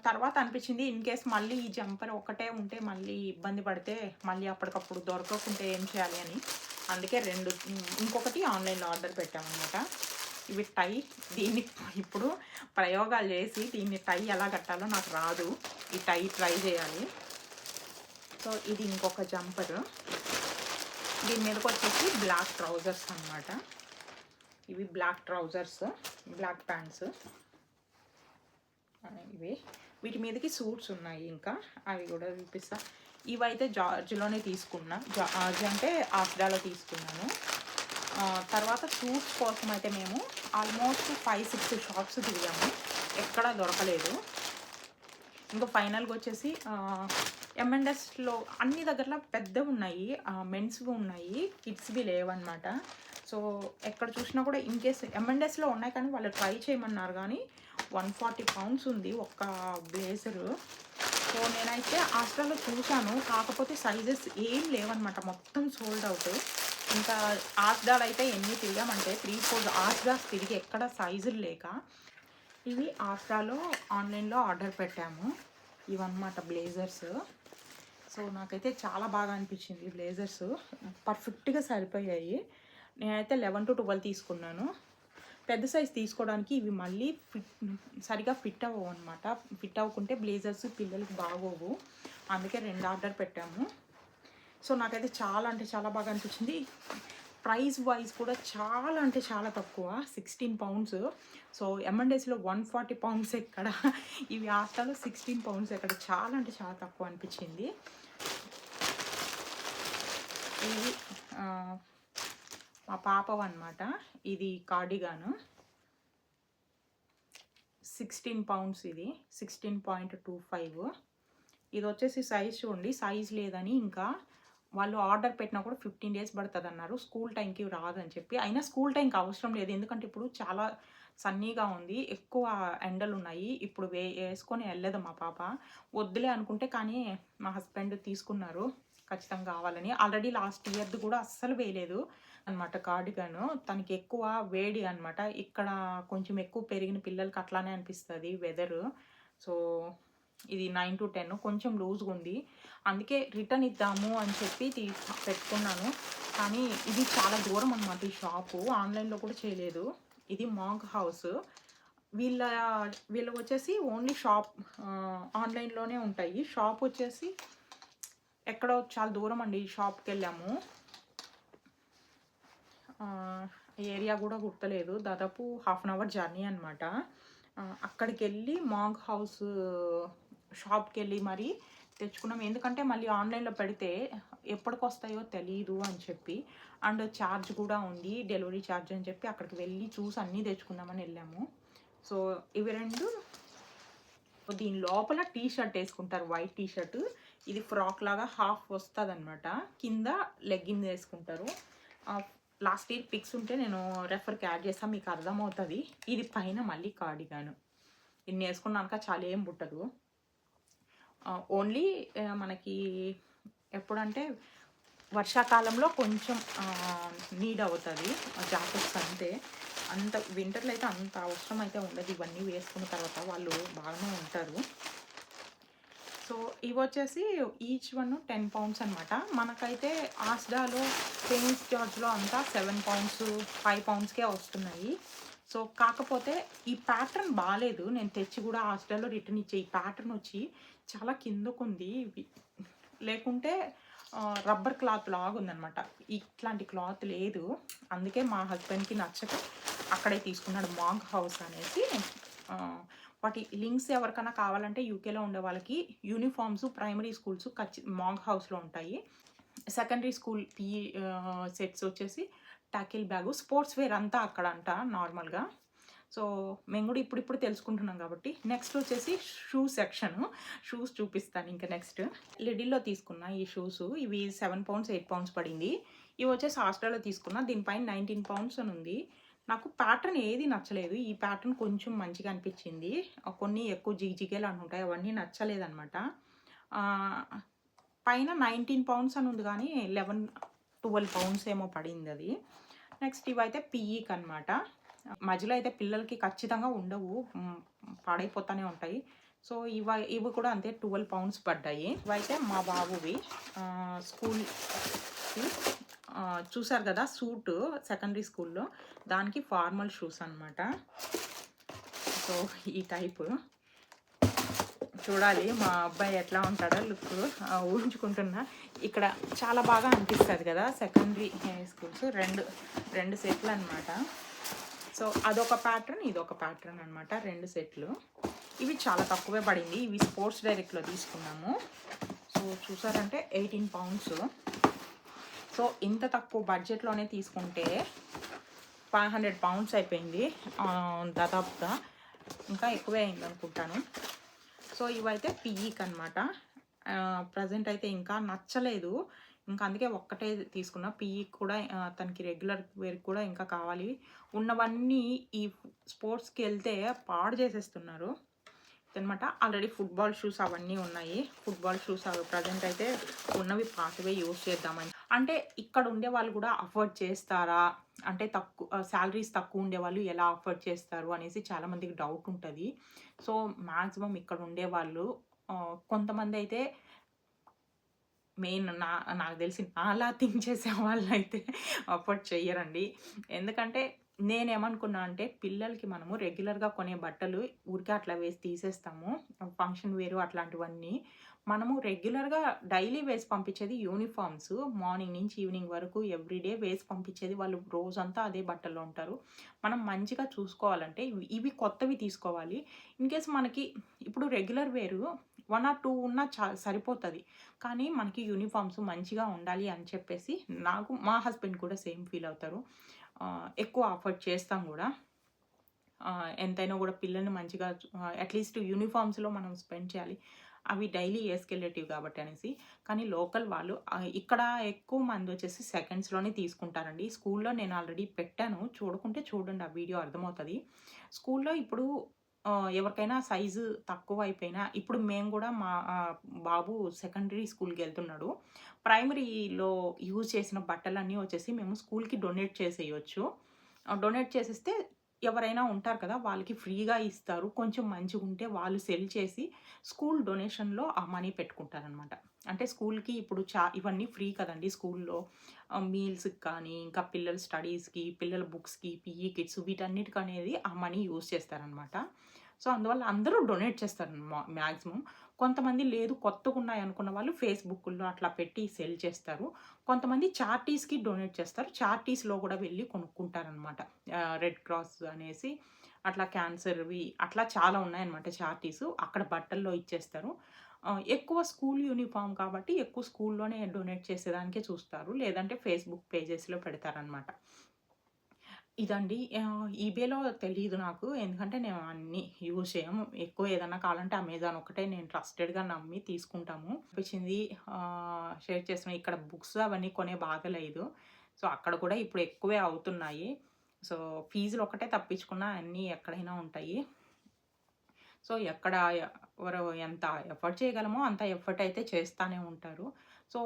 తర్వాత అనిపించింది ఇన్ కేస్ మళ్ళీ ఈ జంపర్ ఒకటే ఉంటే మళ్ళీ ఇబ్బంది పడితే మళ్ళీ అప్పటికప్పుడు దొరకకుంటే ఏం చేయాలి అని, అందుకే 2 ఇంకొకటి ఆన్లైన్లో ఆర్డర్ పెట్టామన్నమాట. ఇవి టై, దీన్ని ఇప్పుడు ప్రయోగాలు చేసి దీన్ని టై ఎలా కట్టాలో నాకు రాదు, ఈ టై ట్రై చేయాలి. సో ఇది ఇంకొక జంపర్, దీని మీదకి వచ్చేసి బ్లాక్ ట్రౌజర్స్ అనమాట. ఇవి బ్లాక్ ట్రౌజర్స్, బ్లాక్ ప్యాంట్స్ ఇవి. వీటి మీదకి సూట్స్ ఉన్నాయి, ఇంకా అవి కూడా చూపిస్తా. ఇవైతే జార్జ్లోనే తీసుకున్నా, జార్జ్ అంటే ఆఫ్డాలో తీసుకున్నాను. తర్వాత సూట్స్ కోసం అయితే మేము ఆల్మోస్ట్ 5-6 షాప్స్ తిరిగాము, ఎక్కడా దొరకలేదు. ఇంకా ఫైనల్గా వచ్చేసి M&Sలో అన్ని దగ్గరలో పెద్దవి ఉన్నాయి, మెన్స్వి ఉన్నాయి, కిడ్స్వి లేవన్నమాట. సో ఎక్కడ చూసినా కూడా ఇన్ కేస్ M&Sలో ఉన్నాయి కానీ వాళ్ళు ట్రై చేయమన్నారు, కానీ 140 పౌండ్స్ ఉంది ఒక్క బ్లేజరు. సో నేనైతే ఆస్ట్రాలో చూశాను, కాకపోతే సైజెస్ ఏం లేవన్నమాట, మొత్తం సోల్డ్ అవుట్. ఇంకా ఆస్డాలు అయితే ఎన్ని తిరిగామంటే 3-4 ఆస్డాస్ తిరిగి ఎక్కడ సైజులు లేక, ఇవి ఆస్ట్రాలో ఆన్లైన్లో ఆర్డర్ పెట్టాము. ఇవన్నమాట బ్లేజర్స్. సో నాకైతే చాలా బాగా అనిపించింది, బ్లేజర్స్ పర్ఫెక్ట్గా సరిపోయాయి. నేనైతే 11-12 తీసుకున్నాను. పెద్ద సైజ్ తీసుకోవడానికి ఇవి మళ్ళీ సరిగా ఫిట్ అవ్వవు అనమాట, ఫిట్ అవ్వకుంటే బ్లేజర్స్ పిల్లలకి బాగోవు, అందుకే 2 ఆర్డర్ పెట్టాము. సో నాకైతే చాలా అంటే చాలా బాగా అనిపించింది. ప్రైస్ వైజ్ కూడా చాలా అంటే చాలా తక్కువ, 16 పౌండ్స్. సో M&Sలో 140 పౌండ్స్ ఎక్కడ, ఇవి ఆస్ట్రాలో 16 పౌండ్స్ ఎక్కడ, చాలా అంటే చాలా తక్కువ అనిపించింది. ఇది మా పాప అనమాట, ఇది కార్డిగాను 16 పౌండ్స్, ఇది 16.25. ఇది వచ్చేసి సైజ్ చూడండి, సైజ్ లేదని ఇంకా వాళ్ళు ఆర్డర్ పెట్టినా కూడా 15 డేస్ పడుతుంది అన్నారు, స్కూల్ టైంకి రాదని చెప్పి. అయినా స్కూల్ టైంకి అవసరం లేదు, ఎందుకంటే ఇప్పుడు చాలా సన్నీగా ఉంది, ఎక్కువ ఎండలు ఉన్నాయి, ఇప్పుడు వేసుకొని వెళ్ళలేదు మా పాప. వద్దులే అనుకుంటే కానీ మా హస్బెండ్ తీసుకున్నారు. ఖచ్చితంగా కావాలని. ఆల్రెడీ లాస్ట్ ఇయర్‌ది కూడా అస్సలు వేయలేదు అనమాట కార్డిగాను. తనకి ఎక్కువ వేడి అనమాట. ఇక్కడ కొంచెం ఎక్కువ పెరిగిన పిల్లలకి అట్లానే అనిపిస్తది వెదరు. సో, ఇది 9-10 కొంచెం లూజ్‌గుంది. అందుకే రిటర్న్ ఇద్దాము అని చెప్పి పెట్టుకున్నాను. కానీ ఇది చాలా దూరం అనమాట ఈ షాపు. ఆన్‌లైన్‌లో కూడా చేయలేదు. ఇది మాంక్ హౌస్. వీళ్ళ వీళ్ళవొచ్చేసి ఓన్లీ ఆన్‌లైన్‌లోనే ఉంటాయి. షాప్ వచ్చేసి ఎక్కడో చాలా దూరం అండి. షాప్‌కెళ్ళాము. ఏరియా గూడా గుర్తులేదు. దాదాపు హాఫ్ అన్ అవర్ జర్నీ అనమాట. అక్కడికెళ్ళి మాంక్ హౌస్ షాప్‌కెళ్ళి మరి తెచ్చుకున్నాం. ఎందుకంటే మళ్ళీ ఆన్‌లైన్‌లో పెడితే ఎప్పటికొస్తాయో తెలీదు అని చెప్పి. అండ్ ఛార్జ్ కూడా ఉంది. డెలివరీ ఛార్జ్ అని చెప్పి అక్కడికి వెళ్ళి చూసి అన్నీ తెచ్చుకుందామని ఎళ్ళాము. సో, ఇవి 2 దీని లోపల టీ షర్ట్ ఏసుకుంటారు. White T shirt. ఇది ఫ్రాక్ లాగా హాఫ్ వస్తదనమాట. కింద లెగ్గిన్ వేసుకుంటారు. లాస్ట్ ఇయర్ పిక్స్ ఉంటే నేను రెఫర్‌కి యాడ్ చేస్తా. మీకు అర్థమవుతది. ఇది పైన మళ్ళీ కార్డిగాను. ఇన్ని ఏసుకున్నాక చాలా ఏం పుట్టదు. ఓన్లీ మనకి ఎప్పుడంటే వర్షాకాలంలో కొంచెం నీడ్ అవుతది. జాకెట్స్ అంతే. అంత వింటర్‌లో అయితే అంత అవసరం అయితే ఉండదు. ఇవన్నీ వేసుకున్న తర్వాత వాళ్ళు బాగానే ఉంటారు. సో, ఇవొచ్చేసి ఈచ్ వన్ 10 పౌండ్స్ అనమాట. మనకైతే ఆస్డాలో, సెయింట్ జార్జ్‌లో అంతా 7 పౌండ్స్, 5 పౌండ్స్‌కే వస్తున్నాయి. సో, కాకపోతే ఈ ప్యాటర్న్ బాలేదు. నేను తెచ్చి కూడా ఆస్డాలో రిటర్న్ ఇచ్చే. ఈ ప్యాటర్న్ వచ్చి చాలా కిందకుంది. లేకుంటే రబ్బర్ క్లాత్ లాగుందనమాట. ఇట్లాంటి క్లాత్ లేదు. అందుకే మా హస్బెండ్‌కి నచ్చక అక్కడే తీసుకున్నాడు మాంక్ హౌస్ అనేసి. వాటి లింక్స్ ఎవరికైనా కావాలంటే యూకేలో ఉండే వాళ్ళకి యూనిఫామ్స్ ప్రైమరీ స్కూల్స్ మాంక్ హౌస్‌లో ఉంటాయి. సెకండరీ స్కూల్ సెట్స్ వచ్చేసి టాకిల్ బ్యాగు, స్పోర్ట్స్ వేర్ అంతా అక్కడంట నార్మల్‌గా. సో, మేము కూడా ఇప్పుడిప్పుడు తెలుసుకుంటున్నాం కాబట్టి. నెక్స్ట్ వచ్చేసి షూ సెక్షను. షూస్ చూపిస్తాను ఇంకా నెక్స్ట్. లిడిల్‌లో తీసుకున్న ఈ షూస్. ఇవి 7 పౌండ్స్, 8 పౌండ్స్ పడింది. ఇవి వచ్చేసి ఆస్ట్రాలో తీసుకున్న. దీనిపైన 19 పౌండ్స్ అని ఉంది. నాకు ప్యాటర్న్ ఏది నచ్చలేదు. ఈ ప్యాటర్న్ కొంచెం మంచిగా అనిపించింది. కొన్ని ఎక్కువ జిగేలు అని ఉంటాయి. అవన్నీ నచ్చలేదనమాట. పైన 19 పౌండ్స్ అని ఉంది కానీ 12 పౌండ్స్ ఏమో పడింది అది. నెక్స్ట్ ఇవైతే పీఈకి అనమాట. మధ్యలో అయితే పిల్లలకి ఖచ్చితంగా ఉండవు. పాడైపోతూనే ఉంటాయి. సో, ఇవి కూడా అంతే 12 పౌండ్స్ పడ్డాయి. ఇవైతే మా బాబువి స్కూల్‌కి చూసారు కదా సూటు సెకండరీ స్కూల్‌లో దానికి ఫార్మల్ షూస్ అనమాట. సో, ఈ టైపు చూడాలి మా అబ్బాయి ఎట్లా ఉంటాడో లుక్ ఊహించుకుంటున్నా. ఇక్కడ చాలా బాగా అనిపిస్తుంది కదా సెకండరీ స్కూల్స్. రెండు సెట్లు అనమాట. సో, అదొక ప్యాటర్న్, ఇదొక ప్యాటర్న్ అనమాట. 2 సెట్లు. ఇవి చాలా తక్కువే పడింది. ఇవి స్పోర్ట్స్ డైరెక్ట్‌లో తీసుకున్నాము. సో, చూసారంటే 18 పౌండ్స్. సో, ఇంత తక్కువ బడ్జెట్‌లోనే తీసుకుంటే 500 పౌండ్స్ అయిపోయింది దాదాపుగా. ఇంకా ఎక్కువే అయింది అనుకుంటాను. సో, ఇవైతే పీఈకి అనమాట. ప్రజెంట్ అయితే ఇంకా నచ్చలేదు. ఇంకా అందుకే ఒక్కటే తీసుకున్నా. పీఈకి కూడా తనకి రెగ్యులర్ వేర్‌కి కూడా ఇంకా కావాలి. ఉన్నవన్నీ ఈ స్పోర్ట్స్‌కి వెళ్తే పాడు చేసేస్తున్నారు అనమాట. ఆల్రెడీ ఫుట్బాల్ షూస్ అవన్నీ ఉన్నాయి. ఫుట్బాల్ షూస్ అవి ప్రజెంట్ అయితే ఉన్నవి పాతవే యూజ్ చేద్దామని. అంటే ఇక్కడ ఉండే వాళ్ళు కూడా అఫోర్డ్ చేస్తారా? అంటే శాలరీస్ తక్కువ ఉండేవాళ్ళు ఎలా అఫోర్డ్ చేస్తారు అనేసి చాలామందికి డౌట్ ఉంటుంది. సో, మ్యాక్సిమం ఇక్కడ ఉండేవాళ్ళు కొంతమంది అయితే నాకు తెలిసి నాలా థింక్ చేసే వాళ్ళైతే అఫోర్డ్ చెయ్యరండి. ఎందుకంటే నేనేమనుకున్నా అంటే పిల్లలకి మనము రెగ్యులర్‌గా కొనే బట్టలు ఊరికే అట్లా వేసి తీసేస్తాము. ఫంక్షన్ వేరు అట్లాంటివన్నీ. మనము రెగ్యులర్‌గా డైలీ వేసి పంపించేది యూనిఫార్మ్స్. మార్నింగ్ నుంచి ఈవినింగ్ వరకు ఎవ్రీడే వేసి పంపించేది. వాళ్ళు రోజంతా అదే బట్టల్లో ఉంటారు. మనం మంచిగా చూసుకోవాలంటే ఇవి కొత్తవి తీసుకోవాలి. ఇన్‌కేస్ మనకి ఇప్పుడు రెగ్యులర్ వేరు 1 ఆర్ 2 ఉన్నా సరిపోతది. కానీ మనకి యూనిఫార్మ్స్ మంచిగా ఉండాలి అని చెప్పేసి మా హస్బెండ్ కూడా సేమ్ ఫీల్ అవుతారు. ఎక్కువ అఫోర్డ్ చేస్తాం కూడా. ఎంతైనా కూడా పిల్లల్ని మంచిగా అట్లీస్ట్ యూనిఫార్మ్స్‌లో మనం స్పెండ్ చేయాలి. అవి డైలీ వేసుకెళ్ళేటివి కాబట్టి అనేసి. కానీ లోకల్ వాళ్ళు ఇక్కడ ఎక్కువ మంది వచ్చేసి సెకండ్స్‌లోనే తీసుకుంటారండి. స్కూల్‌లో నేను ఆల్రెడీ పెట్టాను. చూడకుంటే చూడండి ఆ వీడియో అర్థమవుతది. స్కూల్‌లో ఇప్పుడు ఎవరికైనా సైజు తక్కువైపోయినా ఇప్పుడు మేము గూడా మా బాబు సెకండరీ స్కూల్‌కెళ్తున్నాడు. ప్రైమరీలో యూజ్ చేసిన బట్టలన్నీ వచ్చేసి మేము స్కూల్‌కి డొనేట్ చేసేయొచ్చు. డొనేట్ చేసేస్తే ఎవరైనా ఉంటారు కదా! వాళ్ళకి ఫ్రీగా ఇస్తారు. కొంచెం మంచిగుంటే వాళ్ళు సెల్ చేసి స్కూల్ డొనేషన్‌లో ఆ మనీ పెట్టుకుంటారనమాట. అంటే స్కూల్‌కి ఇప్పుడు ఇవన్నీ ఫ్రీ కదండీ స్కూల్‌లో. మీల్స్‌కి కానీ, ఇంకా పిల్లల స్టడీస్‌కి, పిల్లల బుక్స్‌కి, పీఈ కిట్స్ వీటన్నిటికనేది ఆ మనీ యూజ్ చేస్తారనమాట. సో, అందువల్ల అందరూ డొనేట్ చేస్తారు మాక్సిమం. కొంతమంది లేదు కొత్తగున్నాయనుకున్న వాళ్ళు ఫేస్‌బుక్కుల్లో అట్లా పెట్టి సెల్ చేస్తారు. కొంతమంది చారిటీస్‌కి డొనేట్ చేస్తారు. చారిటీస్‌లో గూడా వెళ్లి కొనుక్కుంటారనమాట. రెడ్ క్రాస్ అనేసి అట్లా క్యాన్సర్‌వి అట్లా చాలా ఉన్నాయన్నమాట చారిటీసు. అక్కడ బట్టల్లో ఇచ్చేస్తారు. ఎక్కువ స్కూల్ యూనిఫార్మ్ కాబట్టి ఎక్కువ స్కూల్లోనే డొనేట్ చేసేదానికే చూస్తారు. లేదంటే ఫేస్‌బుక్ పేజెస్‌లో పెడతారనమాట. ఇదండి. ఈబేలో తెలీదు నాకు. ఎందుకంటే నేను అన్నీ యూజ్ చేయము. ఎక్కువ ఏదన్నా కావాలంటే అమెజాన్ ఒకటే నేను ట్రస్టెడ్‌గా నమ్మి తీసుకుంటాము. అనిపించింది షేర్ చేస్తున్నా. ఇక్కడ బుక్స్ అవన్నీ కొనే బాధ లేదు. సో, అక్కడ కూడా ఇప్పుడు ఎక్కువే అవుతున్నాయి. సో, ఫీజులు ఒకటే తప్పించుకున్నా అన్నీ ఎక్కడైనా ఉంటాయి. సో, ఎక్కడ ఎవరు ఎంత ఎఫర్ట్ చేయగలమో అంత ఎఫర్ట్ అయితే చేస్తానే ఉంటారు. సో,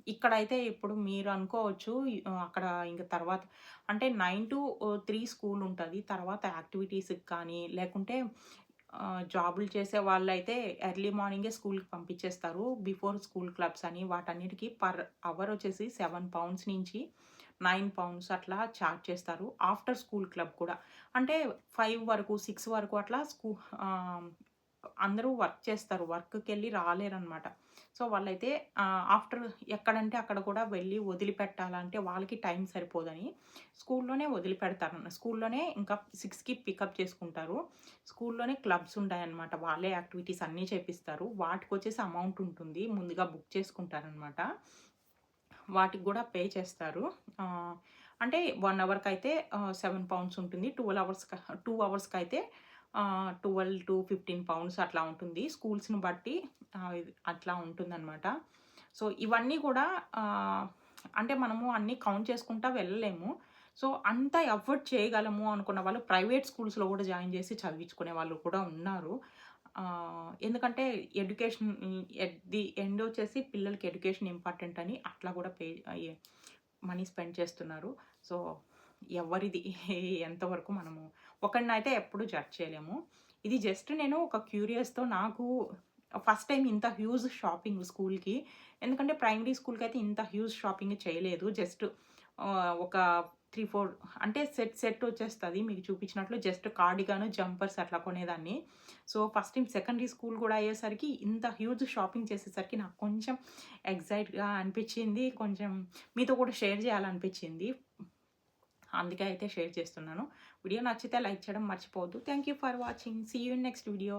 ఇక్కడైతే ఇప్పుడు మీరు అనుకోవచ్చు అక్కడ ఇంక తర్వాత అంటే 9-3 స్కూల్ ఉంటది. తర్వాత యాక్టివిటీస్‌కి కానీ, లేకుంటే జాబులు చేసే వాళ్ళైతే ఎర్లీ మార్నింగే స్కూల్‌కి పంపించేస్తారు. బిఫోర్ స్కూల్ క్లబ్స్ అని వాటన్నిటికి పర్ అవర్ వచ్చేసి £7 నుంచి £9 అట్లా చార్జ్ చేస్తారు. ఆఫ్టర్ స్కూల్ క్లబ్ కూడా. అంటే 5 వరకు, 6 వరకు అట్లా ఆహ్, అందరూ వర్క్ చేస్తారు. వర్క్‌కెళ్ళి రాలేరనమాట. సో, వాళ్ళైతే ఆఫ్టర్ ఎక్కడంటే అక్కడ కూడా వెళ్ళి వదిలిపెట్టాలంటే వాళ్ళకి టైం సరిపోదని స్కూల్లోనే వదిలిపెడతారు. స్కూల్లోనే ఇంకా 6కి పికప్ చేసుకుంటారు. స్కూల్లోనే క్లబ్స్ ఉంటాయన్నమాట. వాళ్ళే యాక్టివిటీస్ అన్నీ చేపిస్తారు. వాటికొచ్చేసి అమౌంట్ ఉంటుంది. ముందుగా బుక్ చేసుకుంటారనమాట. వాటికి గూడా పే చేస్తారు. ఆహ్, అంటే 1 అవర్‌కైతే £7 ఉంటుంది. 2 అవర్స్‌కైతే 12-15 అట్లా ఉంటుంది. స్కూల్స్‌ని బట్టి అట్లా ఉంటుందనమాట. సో, ఇవన్నీ గూడా అంటే మనము అన్నీ కౌంట్ చేసుకుంటా వెళ్ళలేము. సో, అంత ఎఫర్ట్ చేయగలము అనుకున్న వాళ్ళు ప్రైవేట్ స్కూల్స్‌లో గూడా జాయిన్ జేసి చదివించుకునే వాళ్ళు కూడా ఉన్నారు. ఎందుకంటే ఎడ్యుకేషన్ ఎట్ ది ఎండ్ వచ్చేసి పిల్లలకి ఎడ్యుకేషన్ ఇంపార్టెంట్ అని అట్లా గూడా మనీ స్పెండ్ చేస్తున్నారు. సో, ఎవరిది ఎంతవరకు మనము ఒకడినైతే ఎప్పుడు జడ్జ్ చేయలేము. ఇది జస్ట్ నేను ఒక క్యూరియస్‌తో నాకు ఫస్ట్ టైమ్ ఇంత హ్యూజ్ షాపింగ్ స్కూల్‌కి. ఎందుకంటే ప్రైమరీ స్కూల్‌కైతే ఇంత హ్యూజ్ షాపింగ్ చేయలేదు. జస్ట్ ఒక 3, 4 అంటే సెట్ వచ్చేస్తది. మీకు చూపించినట్లు జస్ట్ కార్డిగాను, జంపర్స్ అట్లా కొనేదాన్ని. So, first time secondary school గూడా అయ్యేసరికి ఇంత హ్యూజ్ షాపింగ్ చేసేసరికి నాకు కొంచెం ఎక్సైట్‌గా అనిపిచ్చింది. కొంచెం మీతో కూడా షేర్ చేయాలనిపిచ్చింది. అందుకే అయితే షేర్ చేస్తున్నాను. వీడియో నచ్చితే లైక్ చేయడం మర్చిపోవద్దు. Thank you for watching. See you in next video.